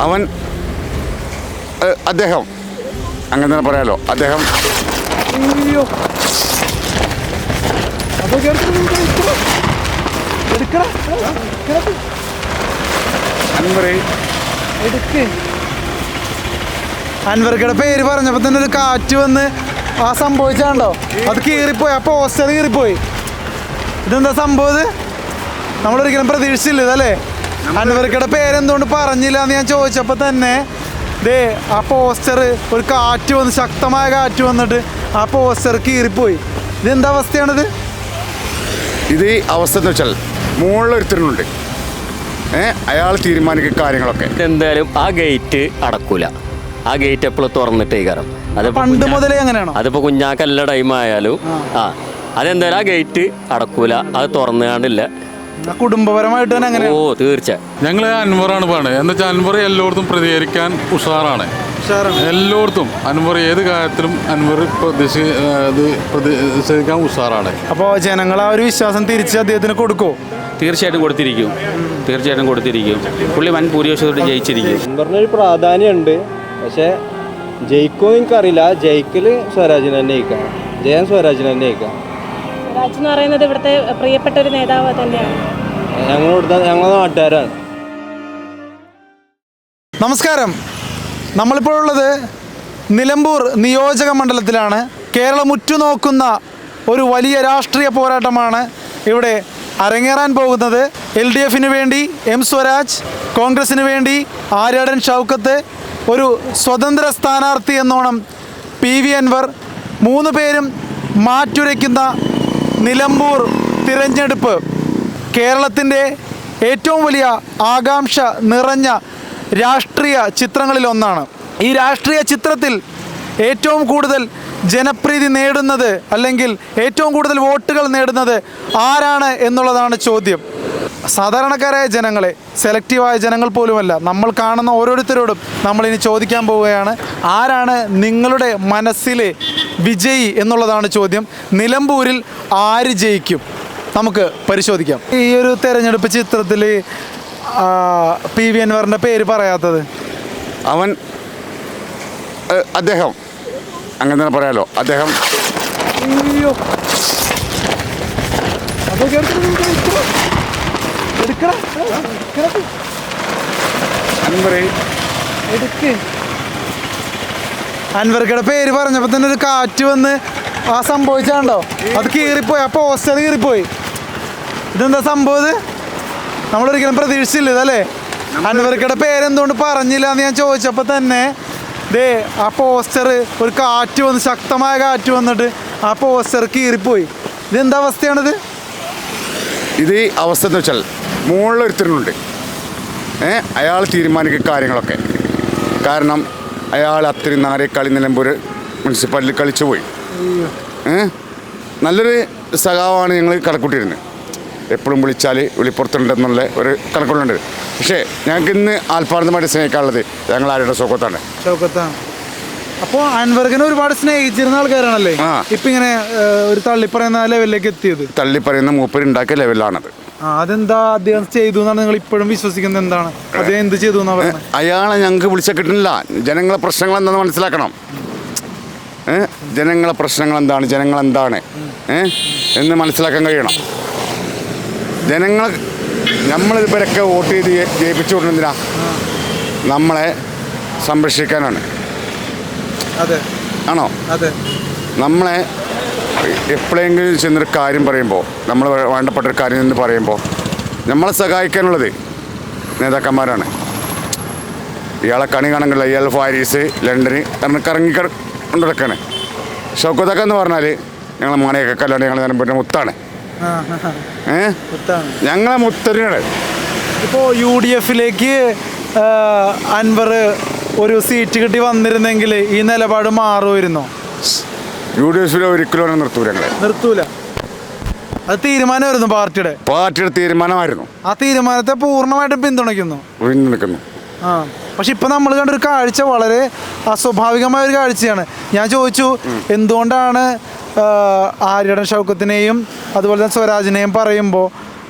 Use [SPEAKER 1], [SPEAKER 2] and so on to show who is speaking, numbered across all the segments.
[SPEAKER 1] അവൻ അദ്ദേഹം അങ്ങനെ തന്നെ പറയാലോ. അദ്ദേഹം
[SPEAKER 2] അൻവർക്കയുടെ പേര് പറഞ്ഞപ്പോൾ തന്നെ ഒരു കാറ്റ് വന്ന് ആ സംഭവിച്ചാണ്ടോ, അത് കീറിപ്പോയി, ആ പോസ്റ്റർ കീറിപ്പോയി. ഇതെന്താ സംഭവം? ഇത് നമ്മളൊരിക്കലും പ്രതീക്ഷിച്ചില്ല ഇതല്ലേ? അൻവർക്കയുടെ പേരെന്തുകൊണ്ട് പറഞ്ഞില്ല എന്ന് ഞാൻ ചോദിച്ചപ്പോൾ തന്നെ ദേ ആ പോസ്റ്റർ ഒരു കാറ്റ് വന്ന്, ശക്തമായ കാറ്റ് വന്നിട്ട് ആ പോസ്റ്റർ കീറിപ്പോയി. ഇതെന്താ അവസ്ഥയാണിത്?
[SPEAKER 1] ഇത് അവസ്ഥ എന്ന് വെച്ചാൽ മുകളിലൊരുത്തരുന്നുണ്ട്, അയാൾ തീരുമാനിക്കുന്ന കാര്യങ്ങളൊക്കെ.
[SPEAKER 3] എന്തായാലും ആ ഗേറ്റ് അടക്കൂല. ആ ഗേറ്റ് എപ്പോഴും തുറന്നിട്ടേ കാരണം അത്
[SPEAKER 2] പണ്ട് മുതലേ അങ്ങനെയാണോ?
[SPEAKER 3] അതിപ്പോ കുഞ്ഞാക്കല്ല ടൈം ആയാലും അതെന്തായാലും ആ ഗേറ്റ് അടക്കൂല, അത് തുറന്നുകാണ്ടില്ല.
[SPEAKER 2] കുടുംബപരമായിട്ട് തന്നെ അങ്ങനെ.
[SPEAKER 3] ഓ തീർച്ചയായും.
[SPEAKER 4] ഞങ്ങൾ അൻവറാണ് പറയുന്നത്. എന്ന് വെച്ചാൽ അൻവർ എല്ലായിടത്തും പ്രതികരിക്കാൻ ഉഷാറാണ്. എല്ലായിടത്തും അൻവർ ഏത് കാര്യത്തിലും അൻവർ പ്രതിഷേധിക്കാൻ ഉഷാറാണ്.
[SPEAKER 2] അപ്പോൾ ജനങ്ങൾ ആ ഒരു വിശ്വാസം തിരിച്ച് അദ്ദേഹത്തിന് കൊടുക്കുമോ?
[SPEAKER 5] തീർച്ചയായിട്ടും കൊടുത്തിരിക്കും, തീർച്ചയായിട്ടും കൊടുത്തിരിക്കും. പുള്ളി വൻ ഭൂരിപക്ഷത്തോട് ജയിച്ചിരിക്കും.
[SPEAKER 6] അൻവറിനൊരു പ്രാധാന്യമുണ്ട്, പക്ഷേ ജയിക്കുമോ എനിക്കറിയില്ല. ജയിക്കല് സ്വരാജിന് തന്നെ ജയിക്കാം, ജയം സ്വരാജിന് തന്നെ ജയിക്കാം.
[SPEAKER 7] സ്വരാജ് എന്ന് പറയുന്നത് ഇവിടുത്തെ പ്രിയപ്പെട്ട ഒരു നേതാവ് തന്നെയാണ്.
[SPEAKER 6] ഞങ്ങളുടെ നാട്ടുകാരാണ്.
[SPEAKER 2] നമസ്കാരം. നമ്മളിപ്പോഴുള്ളത് നിലമ്പൂർ നിയോജക മണ്ഡലത്തിലാണ്. കേരളം ഉറ്റുനോക്കുന്ന ഒരു വലിയ രാഷ്ട്രീയ പോരാട്ടമാണ് ഇവിടെ അരങ്ങേറാൻ പോകുന്നത്. LDFന് വേണ്ടി എം സ്വരാജ്, കോൺഗ്രസിന് വേണ്ടി ആര്യാടൻ ഷൗക്കത്ത്, ഒരു സ്വതന്ത്ര സ്ഥാനാർത്ഥി എന്നോണം PV അൻവർ, 3 പേരും മാറ്റുരയ്ക്കുന്ന നിലമ്പൂർ തിരഞ്ഞെടുപ്പ് കേരളത്തിൻ്റെ ഏറ്റവും വലിയ ആകാംക്ഷ നിറഞ്ഞ രാഷ്ട്രീയ ചിത്രങ്ങളിലൊന്നാണ്. ഈ രാഷ്ട്രീയ ചിത്രത്തിൽ ഏറ്റവും കൂടുതൽ ജനപ്രീതി നേടുന്നത്, അല്ലെങ്കിൽ ഏറ്റവും കൂടുതൽ വോട്ടുകൾ നേടുന്നത് ആരാണ് എന്നുള്ളതാണ് ചോദ്യം. സാധാരണക്കാരായ ജനങ്ങളെ, സെലക്റ്റീവായ ജനങ്ങൾ പോലുമല്ല, നമ്മൾ കാണുന്ന ഓരോരുത്തരോടും നമ്മളിനി ചോദിക്കാൻ പോവുകയാണ്, ആരാണ് നിങ്ങളുടെ മനസ്സിലെ വിജയി എന്നുള്ളതാണ് ചോദ്യം. നിലമ്പൂരിൽ ആര് ജയിക്കും? നമുക്ക് പരിശോധിക്കാം. ഈ ഒരു തെരഞ്ഞെടുപ്പ് ചിത്രത്തിൽ PV അൻവറിൻ്റെ പേര് പറയാത്തത്?
[SPEAKER 1] അവൻ അദ്ദേഹം അങ്ങനെ തന്നെ പറയാലോ. അദ്ദേഹം
[SPEAKER 2] അൻവർക്കയുടെ പേര് പറഞ്ഞപ്പോൾ തന്നെ ഒരു കാറ്റ് വന്ന് ആ സംഭവിച്ചാണ്ടോ, അത് കീറിപ്പോയി, ആ പോസ്റ്റർ കീറിപ്പോയി. ഇതെന്താ സംഭവം? ഇത് നമ്മളൊരിക്കലും പ്രതീക്ഷിച്ചില്ല ഇതല്ലേ? അൻവർക്കയുടെ പേരെന്തുകൊണ്ട് പറഞ്ഞില്ല എന്ന് ഞാൻ ചോദിച്ചപ്പോൾ തന്നെ ദേ ആ പോസ്റ്റർ ഒരു കാറ്റ് വന്ന്, ശക്തമായ കാറ്റ് വന്നിട്ട് ആ പോസ്റ്റർ കീറിപ്പോയി. ഇതെന്താ അവസ്ഥയാണിത്?
[SPEAKER 1] ഇത് അവസ്ഥ എന്ന് വെച്ചാൽ മുകളിലൊരുത്തരുന്നുണ്ട്, അയാൾ തീരുമാനിക്കുന്ന കാര്യങ്ങളൊക്കെ. കാരണം അയാൾ അത്രയും നാരെ കളി നിലമ്പൂർ മുനിസിപ്പാലിറ്റി കളിച്ചു പോയി. നല്ലൊരു സഖാവാണ് ഞങ്ങൾ കണക്കൂട്ടിയിരുന്നത്. എപ്പോഴും വിളിച്ചാൽ വിളിപ്പുറത്തുണ്ടെന്നുള്ള ഒരു കണക്കുകളുണ്ട്. പക്ഷേ ഞങ്ങൾക്ക് ഇന്ന് ആത്മാർത്ഥമായിട്ട് സ്നേഹിക്കാനുള്ളത് ഞങ്ങൾ ആരുടെ ഷൗക്കത്താണ്.
[SPEAKER 2] അപ്പോൾ അൻവർക്കിനെ ഒരുപാട് സ്നേഹിച്ചിരുന്ന ആൾക്കാരാണല്ലേ ഇപ്പം ഇങ്ങനെ ഒരു തള്ളിപ്പറയുന്ന ലെവലിലേക്ക് എത്തിയത്?
[SPEAKER 1] തള്ളിപ്പറയുന്ന മൂപ്പര് ഉണ്ടാക്കിയ ലെവലിലാണത്.
[SPEAKER 2] അതെന്താ അദ്ദേഹം ചെയ്തു എന്നാണ് നിങ്ങൾ ഇപ്പോഴും വിശ്വസിക്കുന്നത്? എന്താണ് അദ്ദേഹം എന്ത് ചെയ്തു എന്നാ പറയുന്നത്?
[SPEAKER 1] അയാളെ ഞങ്ങൾക്ക് വിളിച്ചാൽ കിട്ടുന്നില്ല. ജനങ്ങളെ പ്രശ്നങ്ങൾ എന്താണെന്ന് മനസ്സിലാക്കണം. ജനങ്ങളെ പ്രശ്നങ്ങൾ എന്താണ്, ജനങ്ങളെന്താണ് എന്ന് മനസ്സിലാക്കാൻ കഴിയണം. ജനങ്ങൾ നമ്മളിവരൊക്കെ വോട്ട് ചെയ്ത് ജയിപ്പിച്ചു കൊടുക്കുന്നതിനാ, നമ്മളെ സംരക്ഷിക്കാനാണ്. ആണോ? നമ്മളെ എപ്പോഴെങ്കിലും ചെന്നൊരു കാര്യം പറയുമ്പോൾ, നമ്മൾ വേണ്ടപ്പെട്ടൊരു കാര്യം എന്ന് പറയുമ്പോൾ നമ്മളെ സഹായിക്കാനുള്ളത് നേതാക്കന്മാരാണ്. ഇയാളെ കണി കാണുന്നില്ല, ഇയാൾ പാരീസ്, ലണ്ടന് കറങ്ങി കൊണ്ടിടക്കാണ്. ഷൗക്കത്തൊക്കെ എന്ന് പറഞ്ഞാൽ ഞങ്ങളെ മണയൊക്കെ കല്യാണം ഞങ്ങൾ നിലമ്പൂരിൻ്റെ മുത്താണ്. ഞങ്ങളെ മുത്തരിനാണ്.
[SPEAKER 2] ഇപ്പോൾ UDFിലേക്ക് അൻവർ ഒരു സീറ്റ് കിട്ടി വന്നിരുന്നെങ്കിൽ ഈ നിലപാട് മാറുമായിരുന്നോ?
[SPEAKER 1] UDFിൽ ഒരിക്കലും നിർത്തൂല.
[SPEAKER 2] നിർത്തൂല. അത് തീരുമാനമായിരുന്നു പാർട്ടിയുടെ
[SPEAKER 1] തീരുമാനമായിരുന്നു.
[SPEAKER 2] ആ തീരുമാനത്തെ പൂർണ്ണമായിട്ടും പിന്തുണയ്ക്കുന്നു. പക്ഷെ ഇപ്പം നമ്മൾ കണ്ടൊരു കാഴ്ച വളരെ അസ്വാഭാവികമായ ഒരു കാഴ്ചയാണ്. ഞാൻ ചോദിച്ചു എന്തുകൊണ്ടാണ് ആര്യാടൻ ഷൗക്കത്തിനെയും അതുപോലെ തന്നെ സ്വരാജിനെയും പറയുമ്പോൾ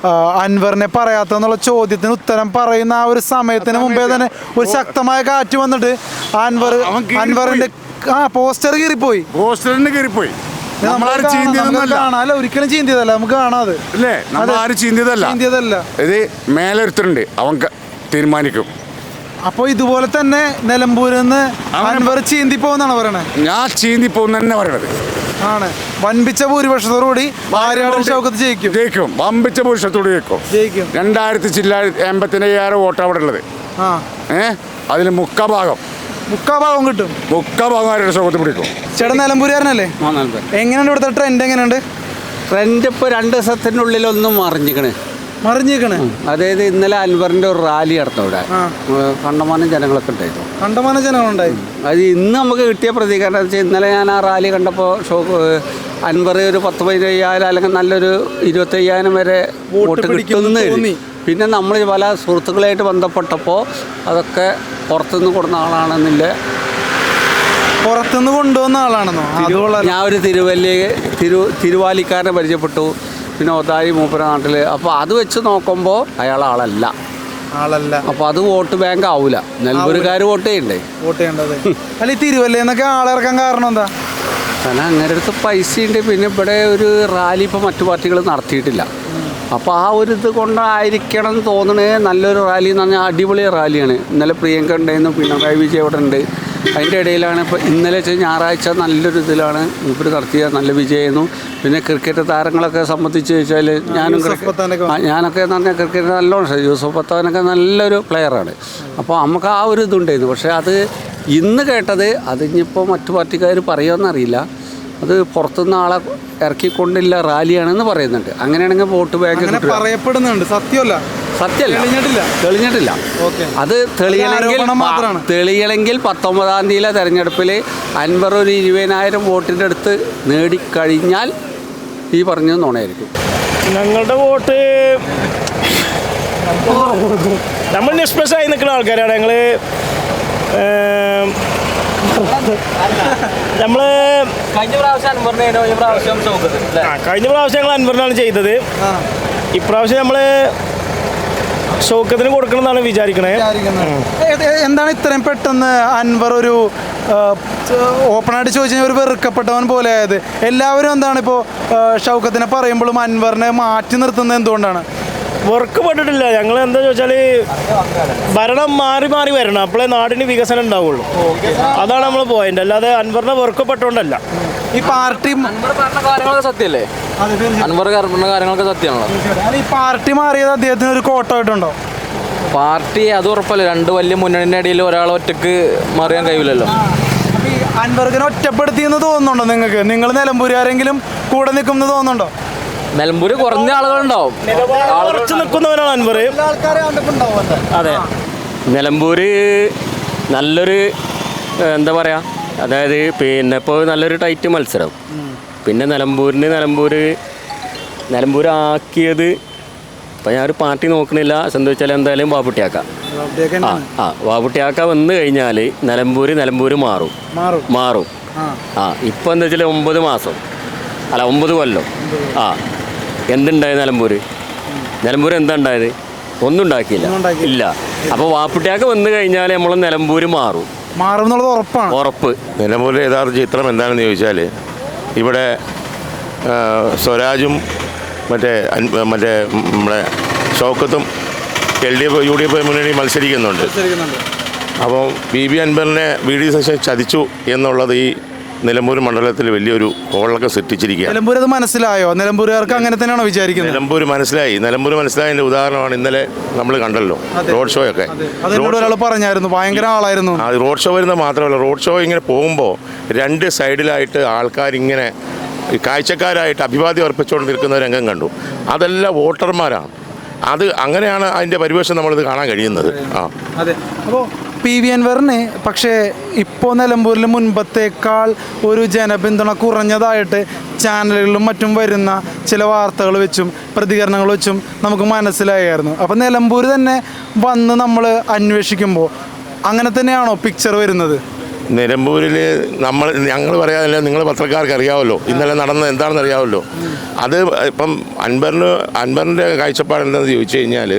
[SPEAKER 2] അൻവറിനെ പറയാത്തെന്നുള്ള ചോദ്യത്തിന് ഉത്തരം പറയുന്ന ആ ഒരു സമയത്തിന് മുമ്പേ തന്നെ ഒരു ശക്തമായ കാറ്റ് വന്നിട്ട് അൻവറിന്റെ പോസ്റ്റർ കീറിപ്പോയി.
[SPEAKER 1] പോസ്റ്ററിന് കയറിപ്പോയി. നമ്മളാരും ചീന്തിയതൊന്നുമല്ല.
[SPEAKER 2] കാണാല്ല, ഒരിക്കലും ചീന്തിയതല്ല, നമുക്ക് കാണാതെ
[SPEAKER 1] അല്ലേ? നമ്മളാരും ചീന്തിയതല്ല. ഇത് മേലൊരുത്തരുണ്ട്, അവൻ തീരുമാനിക്കും.
[SPEAKER 2] അപ്പോൾ ഇതുപോലെ തന്നെ നിലമ്പൂരിൽ നിന്ന് അൻവർ ചീന്തി പോകുന്നാണ് പറയണത്.
[SPEAKER 1] ഞാൻ ചീന്തി പോകുന്ന തന്നെ പറയണത്
[SPEAKER 2] ആണ്. വൻപിച്ച ഭൂരിപക്ഷത്തോടുകൂടി ആര്യാടൻ ഷൗക്കത്ത് ജയിക്കും.
[SPEAKER 1] വമ്പിച്ച ഭൂരിപക്ഷത്തോട് ജയിക്കും. 2085,000 വോട്ട് അവിടെ ഉള്ളത്. അതിൽ മുക്കാഭാഗം
[SPEAKER 2] കിട്ടും.
[SPEAKER 1] ആര്യാടൻ ഷൗക്കത്ത് പിടിക്കും.
[SPEAKER 2] ചേട്ടൻ നിലമ്പൂരുകാരനല്ലേ? എങ്ങനെയുണ്ട് ഇവിടുത്തെ ട്രെൻഡ്? എങ്ങനെയുണ്ട്
[SPEAKER 5] ട്രെൻഡ്? ഇപ്പോൾ 2 ദിവസത്തിനുള്ളിലൊന്നും മറിഞ്ഞിക്കണേ. അതായത് ഇന്നലെ അൻവറിന്റെ ഒരു റാലി നടന്നു ഇവിടെ. കണ്ടമാനം ജനങ്ങളൊക്കെ
[SPEAKER 2] ജനങ്ങളുണ്ടായി.
[SPEAKER 5] അത് ഇന്ന് നമുക്ക് കിട്ടിയ പ്രതികരണം വെച്ചാൽ, ഇന്നലെ ഞാൻ ആ റാലി കണ്ടപ്പോൾ അൻവർ ഒരു 10-15,000 അല്ലെങ്കിൽ നല്ലൊരു 25,000 വരെ വോട്ട് കിട്ടുമെന്ന്. പിന്നെ നമ്മൾ പല സുഹൃത്തുക്കളായിട്ട് ബന്ധപ്പെട്ടപ്പോൾ അതൊക്കെ പുറത്തുനിന്ന് കൊടുക്കുന്ന ആളാണെന്നില്ല.
[SPEAKER 2] പുറത്തുനിന്ന് കൊണ്ടുവന്ന ആളാണെന്നോ?
[SPEAKER 5] ഞാൻ ഒരു തിരുവാലിക്കാരനെ പരിചയപ്പെട്ടു, പിന്നെ ഒതാരി മൂപ്പര നാട്ടിൽ. അപ്പോൾ അത് വെച്ച് നോക്കുമ്പോൾ അയാൾ ആളല്ല. അപ്പോൾ അത് വോട്ട് ബാങ്ക് ആവൂല. നെൽമ്പൂരുകാർ വോട്ട്
[SPEAKER 2] ചെയ്യേണ്ടത്. അല്ല, ഈ തിരുവല്ലേന്നൊക്കെ ആളിറക്കാൻ കാരണം എന്താ?
[SPEAKER 5] കാരണം അങ്ങനെ അടുത്ത് പൈസ ഉണ്ട്. പിന്നെ ഇവിടെ ഒരു റാലി ഇപ്പോൾ മറ്റു പാർട്ടികൾ നടത്തിയിട്ടില്ല. അപ്പോൾ ആ ഒരു ഇത് കൊണ്ടായിരിക്കണം എന്ന് തോന്നണേ. നല്ലൊരു റാലി എന്ന് പറഞ്ഞാൽ അടിപൊളി റാലിയാണ്. ഇന്നലെ പ്രിയങ്ക ഉണ്ടായിരുന്നു, പിണറായി വിജയൻ ഇവിടെ ഉണ്ട്. അതിൻ്റെ ഇടയിലാണ് ഇപ്പോൾ ഇന്നലെ ഞായറാഴ്ച നല്ലൊരു ഇതിലാണ് ഇവർ നടത്തിയ നല്ല വിജയമായിരുന്നു. പിന്നെ ക്രിക്കറ്റ് താരങ്ങളൊക്കെ സംബന്ധിച്ച് ചോദിച്ചാൽ ഞാനൊക്കെ എന്ന് പറഞ്ഞാൽ ക്രിക്കറ്റ് നല്ലോണം യൂസഫ് പത്താനൊക്കെ നല്ലൊരു പ്ലെയറാണ്. അപ്പോൾ നമുക്ക് ആ ഒരു ഇതുണ്ടായിരുന്നു. പക്ഷേ അത് ഇന്ന് കേട്ടത് അതിനിപ്പോൾ മറ്റു പാർട്ടിക്കാർ പറയുമെന്നറിയില്ല, അത് പുറത്തുനിന്ന് ആളെ ഇറക്കിക്കൊണ്ടില്ല റാലിയാണെന്ന് പറയുന്നുണ്ട്. അങ്ങനെയാണെങ്കിൽ വോട്ട് ബാങ്ക്
[SPEAKER 2] പറയപ്പെടുന്നുണ്ട്. സത്യമല്ല,
[SPEAKER 5] തെളിഞ്ഞിട്ടില്ല. അത് തെളിയണമെങ്കിൽ 19-ാം തീയതിയിലെ തെരഞ്ഞെടുപ്പിൽ അൻവർ ഒരു 20,000 വോട്ടിൻ്റെ അടുത്ത് നേടിക്കഴിഞ്ഞാൽ ഈ പറഞ്ഞത് നുണയായിരിക്കും.
[SPEAKER 8] ഞങ്ങളുടെ വോട്ട് നമ്മൾ നിഷ്പക്ഷമായി നിൽക്കുന്ന ആൾക്കാരാണ് ഞങ്ങൾ. നമ്മള് കഴിഞ്ഞ പ്രാവശ്യം ഞങ്ങൾ അൻവറിനാണ് ചെയ്തത്. ഇപ്രാവശ്യം നമ്മള് ഷൗക്കത്തിന് കൊടുക്കണം എന്നാണ് വിചാരിക്കണേ.
[SPEAKER 2] എന്താണ് ഇത്രയും പെട്ടെന്ന് അൻവർ ഒരു ഓപ്പണായിട്ട് ചോദിച്ചാൽ ഒരു വെറുക്കപ്പെട്ടവൻ പോലെ ആയത്? എല്ലാവരും എന്താണ് ഇപ്പോൾ ഷൗക്കത്തിനെ പറയുമ്പോഴും അൻവറിനെ മാറ്റി നിർത്തുന്നത് എന്തുകൊണ്ടാണ്?
[SPEAKER 8] വെറുക്കപ്പെട്ടിട്ടില്ല. ഞങ്ങൾ എന്താ ചോദിച്ചാൽ ഭരണം മാറി വരണം, അപ്പോഴേ നാടിന് വികസനം ഉണ്ടാവുള്ളൂ. അതാണ് നമ്മൾ പോയിന്റ്. അല്ലാതെ അൻവറിനെ വെറുക്കപ്പെട്ടോണ്ടല്ല.
[SPEAKER 2] ഈ പാർട്ടി
[SPEAKER 5] കാര്യങ്ങളൊക്കെ സത്യമല്ലേ? അൻവർ പറഞ്ഞ കാര്യങ്ങളൊക്കെ സത്യമാണല്ലോ.
[SPEAKER 2] ഈ പാർട്ടി മാറിയത് അദ്ദേഹത്തിന് ഒരു കോട്ടമായിട്ടുണ്ടോ?
[SPEAKER 5] പാർട്ടി അത് ഉറപ്പല്ലേ. 2 വലിയ മുന്നണിൻ്റെ ഇടയിൽ ഒരാൾ ഒറ്റക്ക് മാറിയാൻ കഴിയില്ലല്ലോ.
[SPEAKER 2] അൻവറിനെ ഒറ്റപ്പെടുത്തിയെന്ന് തോന്നുന്നുണ്ടോ നിങ്ങൾക്ക്? നിങ്ങൾ നിലമ്പൂരുകാരെങ്കിലും കൂടെ നിൽക്കുമെന്ന് തോന്നുന്നുണ്ടോ?
[SPEAKER 5] നിലമ്പൂര് കുറഞ്ഞ ആളുകളുണ്ടാവും,
[SPEAKER 8] ഉറച്ചു നിൽക്കുന്നവരാണ് അൻവർ.
[SPEAKER 3] അതെ, നിലമ്പൂര് നല്ലൊരു എന്താ പറയുക, അതായത് പിന്നെ ഇപ്പോൾ നല്ലൊരു ടൈറ്റ് മത്സരം. പിന്നെ നിലമ്പൂർ ആക്കിയത് ഇപ്പം ഞാനൊരു പാർട്ടി നോക്കണില്ല. എന്താ വെച്ചാൽ എന്തായാലും വാവുട്ടിയാക്കാം. വാവുട്ടിയാക്ക വന്നു കഴിഞ്ഞാൽ നിലമ്പൂര് മാറും. ഇപ്പം എന്താ വെച്ചാൽ 9 മാസം അല്ല 9 കൊല്ലം എന്തുണ്ടായത് നിലമ്പൂർ എന്താ ഉണ്ടായത്? ഒന്നും ഉണ്ടാക്കിയില്ല, ഇല്ല. അപ്പോൾ വാപ്പുട്ടിയാക്ക വന്നു കഴിഞ്ഞാൽ നമ്മൾ നിലമ്പൂർ മാറും
[SPEAKER 2] എന്നുള്ളത് ഉറപ്പാണ്.
[SPEAKER 3] ഉറപ്പ്.
[SPEAKER 9] നിലമ്പൂരിലെ യഥാർത്ഥ ചിത്രം എന്താണെന്ന് ചോദിച്ചാൽ, ഇവിടെ സ്വരാജും മറ്റേ നമ്മുടെ ഷൗക്കത്തും LDF UDF മുന്നണി മത്സരിക്കുന്നുണ്ട്. അപ്പോൾ BB അൻവറിനെ VD സതീശൻ ചതിച്ചു എന്നുള്ളത് ഈ നിലമ്പൂർ മണ്ഡലത്തിൽ വലിയൊരു ഹോളൊക്കെ സൃഷ്ടിച്ചിരിക്കുകയാണ്.
[SPEAKER 2] നിലമ്പൂർ അത് മനസ്സിലായോ? നിലമ്പൂരുകാർക്ക് അങ്ങനെ തന്നെയാണോ വിചാരിക്കുന്നത്?
[SPEAKER 9] നിലമ്പൂർ മനസ്സിലായതിൻ്റെ ഉദാഹരണമാണ് ഇന്നലെ നമ്മൾ കണ്ടല്ലോ റോഡ് ഷോ ഒക്കെ.
[SPEAKER 2] ഒരാൾ പറഞ്ഞായിരുന്നു, ഭയങ്കര ആളായിരുന്നു.
[SPEAKER 9] അത് റോഡ് ഷോ വരുന്നത് മാത്രമല്ല, റോഡ് ഷോ ഇങ്ങനെ പോകുമ്പോൾ 2 സൈഡിലായിട്ട് ആൾക്കാരിങ്ങനെ കാഴ്ചക്കാരായിട്ട് അഭിവാദ്യം അർപ്പിച്ചുകൊണ്ടിരിക്കുന്ന രംഗം കണ്ടു. അതെല്ലാം വോട്ടർമാരാണ്. അത് അങ്ങനെയാണ് അതിൻ്റെ പരിവേഷം നമ്മളിത് കാണാൻ കഴിയുന്നത്.
[SPEAKER 2] അതെ. അപ്പോൾ PV അൻവറിന് പക്ഷേ ഇപ്പോൾ നിലമ്പൂരിൽ മുൻപത്തേക്കാൾ ഒരു ജനപിന്തുണ കുറഞ്ഞതായിട്ട് ചാനലുകളിലും മറ്റും വരുന്ന ചില വാർത്തകൾ വെച്ചും പ്രതികരണങ്ങൾ വെച്ചും നമുക്ക് മനസ്സിലായിരുന്നു. അപ്പോൾ നിലമ്പൂർ തന്നെ വന്ന് നമ്മൾ അന്വേഷിക്കുമ്പോൾ അങ്ങനെ തന്നെയാണോ പിക്ചർ വരുന്നത്?
[SPEAKER 9] നിലമ്പൂരിൽ ഞങ്ങൾ പറയാതല്ല, നിങ്ങൾ പത്രക്കാർക്ക് അറിയാമല്ലോ ഇന്നലെ നടന്നത് എന്താണെന്ന് അറിയാമല്ലോ. അത് ഇപ്പം അൻവറിൻ്റെ കാഴ്ചപ്പാട് എന്താണെന്ന് ചോദിച്ചു കഴിഞ്ഞാൽ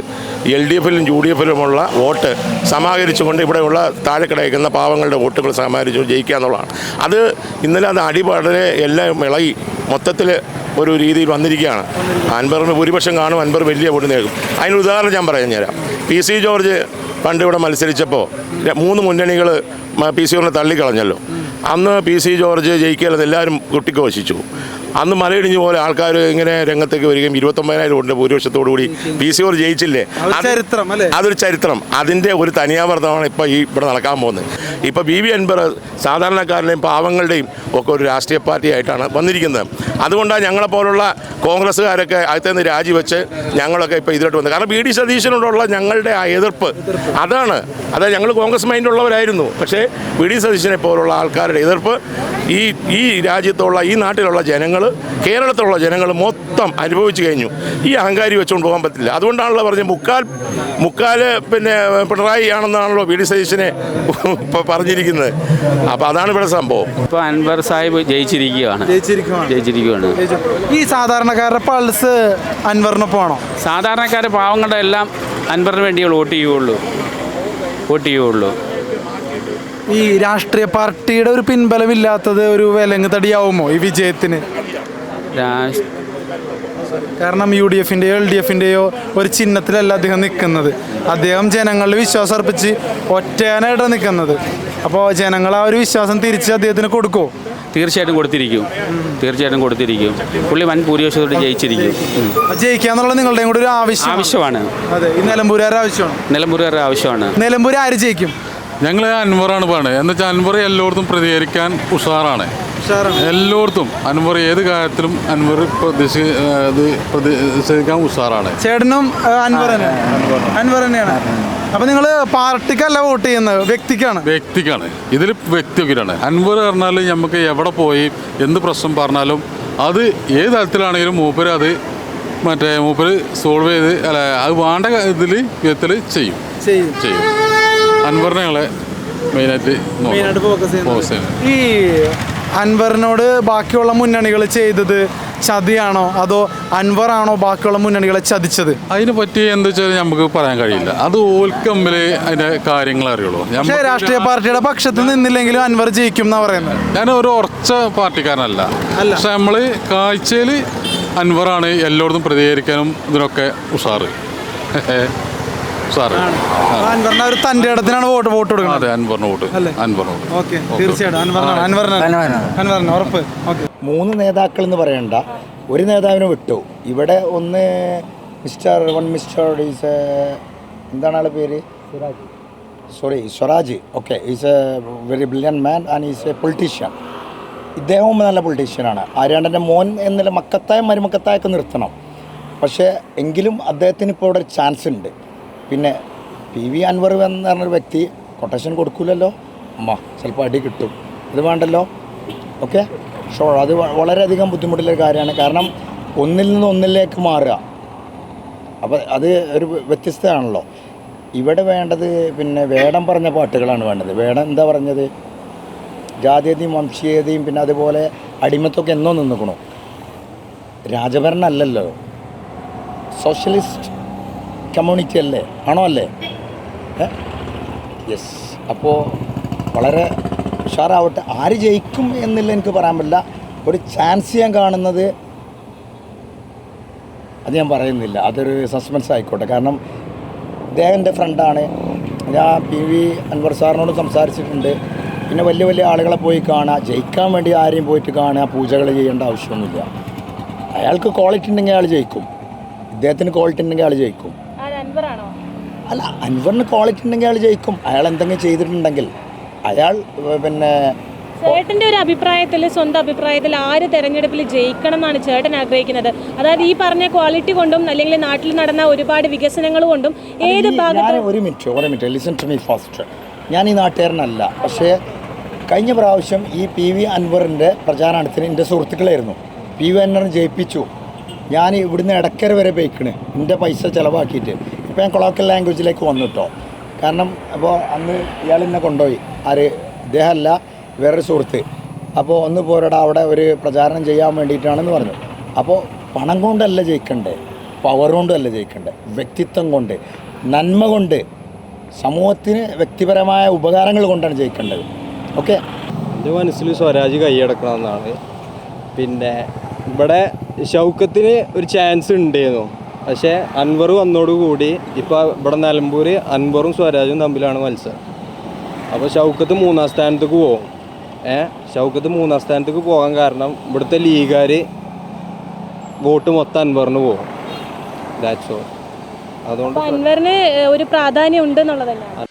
[SPEAKER 9] LDF-ലും UDF-ലുമുള്ള വോട്ട് സമാഹരിച്ചുകൊണ്ട് ഇവിടെയുള്ള താഴെ കിടക്കുന്ന പാവങ്ങളുടെ വോട്ടുകൾ സമാഹരിച്ചു ജയിക്കുക എന്നുള്ളതാണ്. അത് ഇന്നലെ അത് അടിപാടനെ എല്ലാം ഇളകി മൊത്തത്തിൽ ഒരു രീതിയിൽ വന്നിരിക്കുകയാണ്. അൻവറിന് ഭൂരിപക്ഷം കാണും, അൻവർ വലിയ വോട്ട് നേടും. അതിനൊരു ഉദാഹരണം ഞാൻ പറഞ്ഞുതരാം. PC ജോർജ് പണ്ട് ഇവിടെ മത്സരിച്ചപ്പോൾ 3 മുന്നണികൾ PC ജോർജിനെ തള്ളിക്കളഞ്ഞല്ലോ. അന്ന് PC ജോർജ് ജയിക്കാതെ എല്ലാവരും കുട്ടിക്കോശിച്ചു. അന്ന് മലയിടിഞ്ഞ് പോലെ ആൾക്കാർ ഇങ്ങനെ രംഗത്തേക്ക് വരികയും 29,000 വോട്ടിൻ്റെ ഭൂരിപക്ഷത്തോടുകൂടി PC ജോർജ് ജയിച്ചില്ലേ. അതൊരു ചരിത്രം. അതിൻ്റെ ഒരു തനിയാവർത്തമാണ് ഇപ്പോൾ ഇവിടെ നടക്കാൻ പോകുന്നത്. ഇപ്പോൾ BB അൻവർ സാധാരണക്കാരുടെയും പാവങ്ങളുടെയും ഒക്കെ ഒരു രാഷ്ട്രീയ പാർട്ടിയായിട്ടാണ് വന്നിരിക്കുന്നത്. അതുകൊണ്ടാണ് ഞങ്ങളെപ്പോലുള്ള കോൺഗ്രസ്സുകാരൊക്കെ അകത്തുനിന്ന് രാജിവെച്ച് ഞങ്ങളൊക്കെ ഇപ്പോൾ ഇതിലോട്ട് വന്നത്. കാരണം VD സതീശനോടുള്ള ഞങ്ങളുടെ ആ എതിർപ്പ് അതാണ്. അതായത് ഞങ്ങൾ കോൺഗ്രസ് മൈൻഡുള്ളവരായിരുന്നു. പക്ഷേ VD സതീശനെ പോലുള്ള ആൾക്കാരുടെ എതിർപ്പ് ഈ രാജ്യത്തുള്ള ഈ നാട്ടിലുള്ള ജനങ്ങൾ, കേരളത്തിലുള്ള ജനങ്ങൾ മൊത്തം അനുഭവിച്ചു കഴിഞ്ഞു. ഈ അഹങ്കാരി വെച്ചുകൊണ്ട് പോകാൻ പറ്റില്ല. അതുകൊണ്ടാണല്ലോ പറഞ്ഞത് മുക്കാൽ പിന്നെ പിണറായി ആണെന്നാണല്ലോ VD സതീശനെ പറഞ്ഞിരിക്കുന്നത്. അപ്പോൾ അതാണ് ഇവിടെ സംഭവം.
[SPEAKER 5] ഇപ്പോൾ അൻവർ സാഹിബ് ജയിച്ചിരിക്കുകയാണ്.
[SPEAKER 2] ഈ സാധാരണക്കാരുടെ പൾസ് അൻവറിനൊപ്പമാണോ?
[SPEAKER 5] സാധാരണക്കാർ പാവങ്ങളുടെ എല്ലാം അൻവറിന് വേണ്ടി വോട്ട് ചെയ്യുള്ളൂ.
[SPEAKER 2] ഈ രാഷ്ട്രീയ പാർട്ടിയുടെ ഒരു പിൻബലമില്ലാത്തത് ഒരു വിലങ്ങ് തടിയാവുമോ ഈ വിജയത്തിന്? കാരണം UDF-ൻ്റെയോ LDF-ൻ്റെയോ ഒരു ചിഹ്നത്തിലല്ല അദ്ദേഹം നിൽക്കുന്നത്. അദ്ദേഹം ജനങ്ങളുടെ വിശ്വാസം അർപ്പിച്ച് ഒറ്റയാനായിട്ടാണ് നിൽക്കുന്നത്. അപ്പോൾ ജനങ്ങൾ ആ ഒരു വിശ്വാസം തിരിച്ച് അദ്ദേഹത്തിന് കൊടുക്കുമോ?
[SPEAKER 5] തീർച്ചയായിട്ടും കൊടുത്തിരിക്കും. പുള്ളി വൻ ഭൂരിപക്ഷത്തോടെ ജയിച്ചിരിക്കും.
[SPEAKER 2] ജയിക്കാന്നുള്ള നിങ്ങളുടെയും കൂടെ ഒരു ആവശ്യമാണ്. അതെ, ഈ നിലമ്പൂരുകാരുടെ ആവശ്യമാണ്. നിലമ്പൂർ ആര് ജയിക്കും?
[SPEAKER 4] ഞങ്ങൾ അൻവറാണ് പറയുന്നത്. എന്ന് വെച്ചാൽ അൻവർ എല്ലായിടത്തും പ്രതികരിക്കാൻ ഉഷാറാണ്. എല്ലായിടത്തും അൻവർ ഏത് കാര്യത്തിലും അൻവർ പ്രതിഷേധിക്കാൻ ഉഷാറാണ്.
[SPEAKER 2] ചേട്ടനും അൻവർ തന്നെയാണ്. അപ്പൊ നിങ്ങൾ പാർട്ടിക്കല്ല വോട്ട് ചെയ്യുന്നത്, വ്യക്തിക്കാണ്. ഇതിൽ വ്യക്തിയാണ്. അൻവർ പറഞ്ഞാൽ നമുക്ക് എവിടെ പോയി എന്ത് പ്രശ്നം പറഞ്ഞാലും അത് ഏത് തരത്തിലാണെങ്കിലും മൂപ്പര് സോൾവ് ചെയ്ത് അത് വേണ്ട വിധത്തിൽ ചെയ്യും. അൻവറിനെ ഞങ്ങളെ മെയിനായിട്ട് ഫോക്കസ് ചെയ്യണം. ഈ അൻവറിനോട് ബാക്കിയുള്ള മുന്നണികൾ ചെയ്തത് ചതിയാണോ അതോ അൻവറാണോ ബാക്കിയുള്ള മുന്നണികളെ ചതിച്ചത്?
[SPEAKER 4] അതിനെ പറ്റി എന്താ വെച്ചാൽ നമുക്ക് പറയാൻ കഴിയില്ല. അത് ഓൽക്കമ്മിൽ അതിന്റെ കാര്യങ്ങൾ അറിയുള്ളൂ.
[SPEAKER 2] പക്ഷേ രാഷ്ട്രീയ പാർട്ടിയുടെ പക്ഷത്ത് നിന്നില്ലെങ്കിലും അൻവർ ജയിക്കും എന്നാ പറയുന്നത്.
[SPEAKER 4] ഞാൻ ഒരു ഉറച്ച പാർട്ടിക്കാരനല്ല. പക്ഷെ നമ്മള് കാഴ്ചയിൽ അൻവറാണ് എല്ലായിടത്തും പ്രതികരിക്കാനും ഇതിനൊക്കെ ഉഷാറ്.
[SPEAKER 2] അൻവറിന്റെ ഒരു തന്റെ ഇടത്തിനാണ് വോട്ട് കൊടുക്കുന്നത്.
[SPEAKER 4] അതെ, അൻവറിന് വോട്ട്.
[SPEAKER 2] ഓക്കെ, തീർച്ചയായിട്ടും അൻവറിന് ഉറപ്പ്. ഓക്കെ,
[SPEAKER 10] 3 നേതാക്കൾ എന്ന് പറയണ്ട, ഒരു നേതാവിനെ വിട്ടു. ഇവിടെ ഒന്ന് മിസ്റ്റർ എന്താണ് ആളുടെ പേര്? Swaraj. Okay, is a very brilliant man and is a politician. ഇദ്ദേഹവും നല്ല പൊളിറ്റീഷ്യനാണ്. ആര്യാണ്ടൻ്റെ മോൻ എന്നുള്ള മരുമക്കത്തായൊക്കെ നിർത്തണം. പക്ഷേ എങ്കിലും അദ്ദേഹത്തിന് ഇപ്പോൾ ഇവിടെ ഒരു ചാൻസ് ഉണ്ട്. പിന്നെ PV അൻവർ എന്ന് പറഞ്ഞൊരു വ്യക്തി കൊട്ടേഷൻ കൊടുക്കില്ലല്ലോ. ചിലപ്പോൾ അടി കിട്ടും. ഇത് വേണ്ടല്ലോ. Okay, sure. അത് വളരെയധികം ബുദ്ധിമുട്ടുള്ളൊരു കാര്യമാണ്. കാരണം ഒന്നിൽ നിന്ന് ഒന്നിലേക്ക് മാറുക. അപ്പോൾ അത് ഒരു വ്യത്യസ്തമാണല്ലോ. ഇവിടെ വേണ്ടത് പിന്നെ വേടം പറഞ്ഞ പാട്ടുകളാണ് വേണ്ടത്. വേടം എന്താ പറഞ്ഞത്? ജാതീയതയും വംശീയതയും പിന്നെ അതുപോലെ അടിമത്തൊക്കെ എന്നോ നിന്നിക്കണോ. രാജഭരണം അല്ലല്ലോ, സോഷ്യലിസ്റ്റ് കമ്മ്യൂണിറ്റി അല്ലേ? അല്ലേ? യെസ്. അപ്പോൾ വളരെ ഉഷാറാവട്ടെ. ആര് ജയിക്കും എന്നില്ല എനിക്ക് പറയാൻ പറ്റില്ല. ഒരു ചാൻസ് ഞാൻ കാണുന്നത് അത് ഞാൻ പറയുന്നില്ല. അതൊരു സസ്പെൻസ് ആയിക്കോട്ടെ. കാരണം ഇദ്ദേഹം എൻ്റെ ഫ്രണ്ടാണ്. ഞാൻ PV അൻവർ സാറിനോട് സംസാരിച്ചിട്ടുണ്ട്. പിന്നെ വലിയ വലിയ ആളുകളെ പോയി കാണുക, ജയിക്കാൻ വേണ്ടി ആരെയും പോയിട്ട് കാണുക, പൂജകൾ ചെയ്യേണ്ട ആവശ്യമൊന്നുമില്ല. അയാൾക്ക് ക്വാളിറ്റി ഉണ്ടെങ്കിൽ അയാൾ ജയിക്കും. ഇദ്ദേഹത്തിന് ക്വാളിറ്റി ഉണ്ടെങ്കിൽ അയാൾ ജയിക്കും. അല്ല, അൻവറിന് ക്വാളിറ്റി ഉണ്ടെങ്കിൽ അയാൾ ജയിക്കും. അയാൾ എന്തെങ്കിലും ചെയ്തിട്ടുണ്ടെങ്കിൽ അയാൾ പിന്നെ
[SPEAKER 7] ചേട്ടൻ്റെ ഒരു അഭിപ്രായത്തിൽ, സ്വന്തം അഭിപ്രായത്തിൽ ആര് തെരഞ്ഞെടുപ്പിൽ ജയിക്കണം എന്നാണ് ചേട്ടൻ ആഗ്രഹിക്കുന്നത്? അതായത് ഈ പറഞ്ഞ ക്വാളിറ്റി കൊണ്ടും അല്ലെങ്കിൽ നാട്ടിൽ നടന്ന ഒരുപാട് വികസനങ്ങൾ കൊണ്ടും ഏത് ഭാഗത്ത്?
[SPEAKER 10] ഒരു minute listen to me first. ഞാൻ ഈ നാട്ടുകാരനല്ല. പക്ഷേ കഴിഞ്ഞ പ്രാവശ്യം ഈ PV അൻവറിൻ്റെ പ്രചാരണത്തിന് എൻ്റെ സുഹൃത്തുക്കളായിരുന്നു. PV അൻവറിനെ ജയിപ്പിച്ചു. ഞാൻ ഇവിടുന്ന് ഇടക്കര വരെ പോയിക്കണ് എൻ്റെ പൈസ ചിലവാക്കിയിട്ട്. ഇപ്പോൾ ഞാൻ കൊളോക്കൽ ലാംഗ്വേജിലേക്ക് വന്നിട്ടോ. കാരണം അപ്പോൾ അന്ന് ഇയാൾ എന്നെ കൊണ്ടുപോയി. ഇദ്ദേഹമല്ല വേറൊരു സുഹൃത്ത്. അപ്പോൾ ഒന്ന് പോരടാ അവിടെ ഒരു പ്രചാരണം ചെയ്യാൻ വേണ്ടിയിട്ടാണെന്ന് പറഞ്ഞു. അപ്പോൾ പണം കൊണ്ടല്ല ജയിക്കണ്ടേ, പവർ കൊണ്ടല്ല ജയിക്കണ്ടേ, വ്യക്തിത്വം കൊണ്ട്, നന്മ കൊണ്ട്, സമൂഹത്തിന് വ്യക്തിപരമായ ഉപകാരങ്ങൾ കൊണ്ടാണ് ജയിക്കേണ്ടത്. ഓക്കെ,
[SPEAKER 6] എൻ്റെ മനസ്സിൽ സ്വരാജ് കൈയടക്കണമെന്നാണ്. പിന്നെ ഇവിടെ ഷൗക്കത്തിന് ഒരു ചാൻസ് ഉണ്ടായിരുന്നു, പക്ഷേ അൻവർ വന്നതോടുകൂടി ഇപ്പോൾ ഇവിടെ നിലമ്പൂർ അൻവറും സ്വരാജും തമ്മിലാണ് മത്സരം. അപ്പോൾ ഷൗക്കത്ത് 3ാം സ്ഥാനത്തേക്ക് പോകും. ഷൗക്കത്ത് 3ാം സ്ഥാനത്തേക്ക് പോകാൻ കാരണം ഇവിടുത്തെ ലീഗുകാർ വോട്ട് മൊത്തം അൻവറിന് പോകും. That's all. അതുകൊണ്ട്
[SPEAKER 7] അൻവറിന് ഒരു പ്രാധാന്യം ഉണ്ട് എന്നുള്ളത് തന്നെയാണ്.